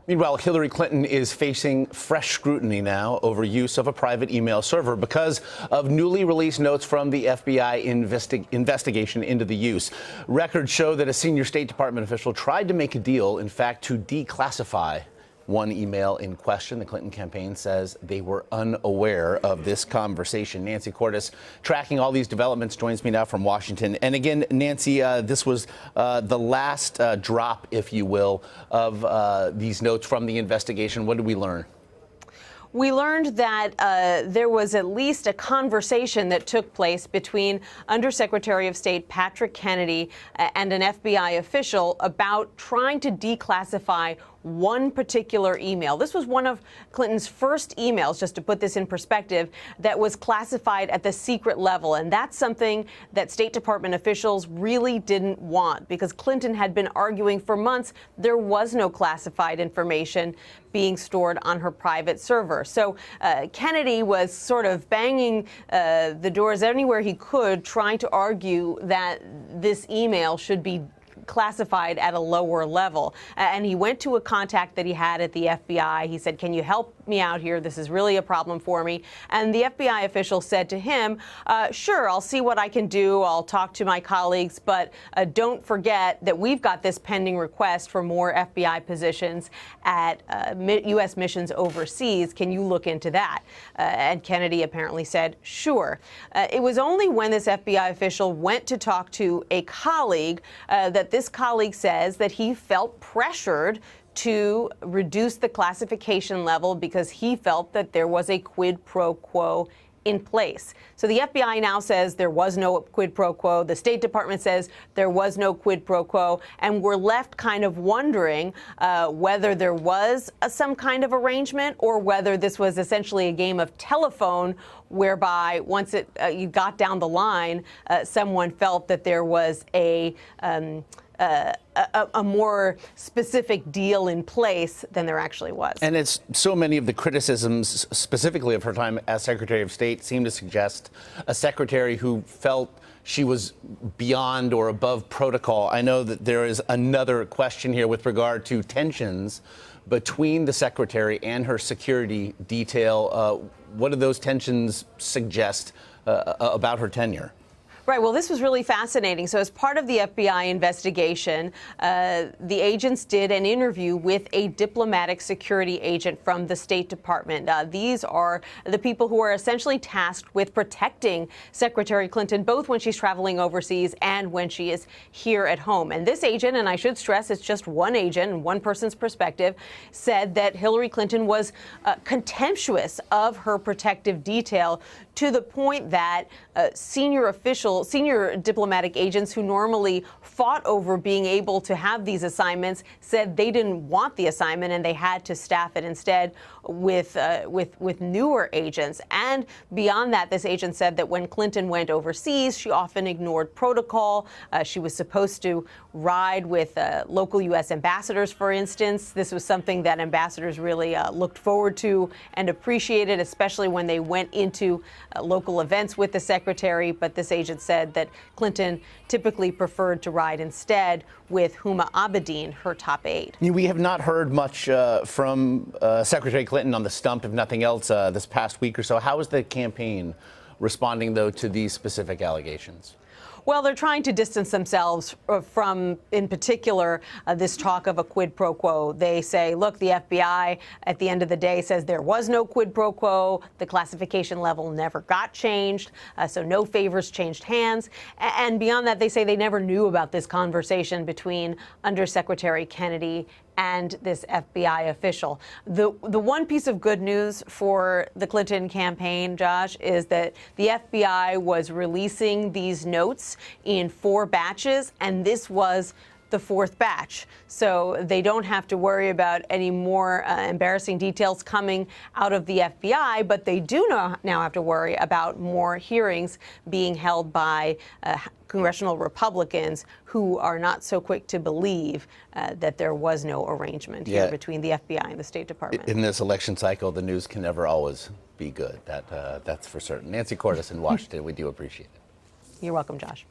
Meanwhile, Hillary Clinton is facing fresh scrutiny now over use of a private email server because of newly released notes from the FBI investigation into the use. Records show that a senior State Department official tried to make a deal, in fact, to declassify one email in question. The Clinton campaign says they were unaware of this conversation. Nancy Cordes, tracking all these developments, joins me now from Washington. And again, Nancy, this was the last drop, if you will, of these notes from the investigation. What did we learn? We learned that there was at least a conversation that took place between Undersecretary of State Patrick Kennedy and an FBI official about trying to declassify one particular email. This was one of Clinton's first emails, just to put this in perspective, that was classified at the secret level. And that's something that State Department officials really didn't want, because Clinton had been arguing for months there was no classified information being stored on her private server. So Kennedy was sort of banging the doors anywhere he could, trying to argue that this email should be classified at a lower level. And he went to a contact that he had at the FBI. He said, "Can you help me out here? This is really a problem for me." And the FBI official said to him, "Sure, I'll see what I can do. I'll talk to my colleagues, but don't forget that we've got this pending request for more FBI positions at U.S. missions overseas. Can you look into that?" And Kennedy apparently said, "Sure." It was only when this FBI official went to talk to a colleague that this colleague says that he felt pressured to reduce the classification level because he felt that there was a quid pro quo in place. So the FBI now says there was no quid pro quo. The State Department says there was no quid pro quo. And we're left kind of wondering whether there was some kind of arrangement or whether this was essentially a game of telephone whereby once you got down the line, someone felt that there was a more specific deal in place than there actually was. And it's so many of the criticisms, specifically of her time as Secretary of State, seem to suggest a secretary who felt she was beyond or above protocol. I know that there is another question here with regard to tensions between the secretary and her security detail. What do those tensions suggest about her tenure? Right. Well, this was really fascinating. So as part of the FBI investigation, the agents did an interview with a diplomatic security agent from the State Department. These are the people who are essentially tasked with protecting Secretary Clinton, both when she's traveling overseas and when she is here at home. And this agent, and I should stress it's just one agent and one person's perspective, said that Hillary Clinton was contemptuous of her protective detail to the point that senior diplomatic agents who normally fought over being able to have these assignments said they didn't want the assignment and they had to staff it instead with newer agents. And beyond that, this agent said that when Clinton went overseas, she often ignored protocol. She was supposed to ride with local U.S. ambassadors, for instance. This was something that ambassadors really looked forward to and appreciated, especially when they went into local events with the secretary. But this agent said that Clinton typically preferred to ride instead with Huma Abedin, her top aide. We have not heard much from Secretary Clinton on the stump, if nothing else, this past week or so. How is the campaign responding, though, to these specific allegations? Well, they're trying to distance themselves from, in particular, this talk of a quid pro quo. They say, look, the FBI at the end of the day says there was no quid pro quo. The classification level never got changed, so no favors changed hands. And beyond that, they say they never knew about this conversation between Undersecretary Kennedy and this FBI official. The one piece of good news for the Clinton campaign, Josh, is that the FBI was releasing these notes in 4 batches, and this was the 4th batch. So they don't have to worry about any more embarrassing details coming out of the FBI, but they do now have to worry about more hearings being held by congressional Republicans who are not so quick to believe that there was no arrangement here between the FBI and the State Department. In this election cycle, the news can never always be good. That's for certain. Nancy Cordes in Washington, we do appreciate it. You're welcome, Josh.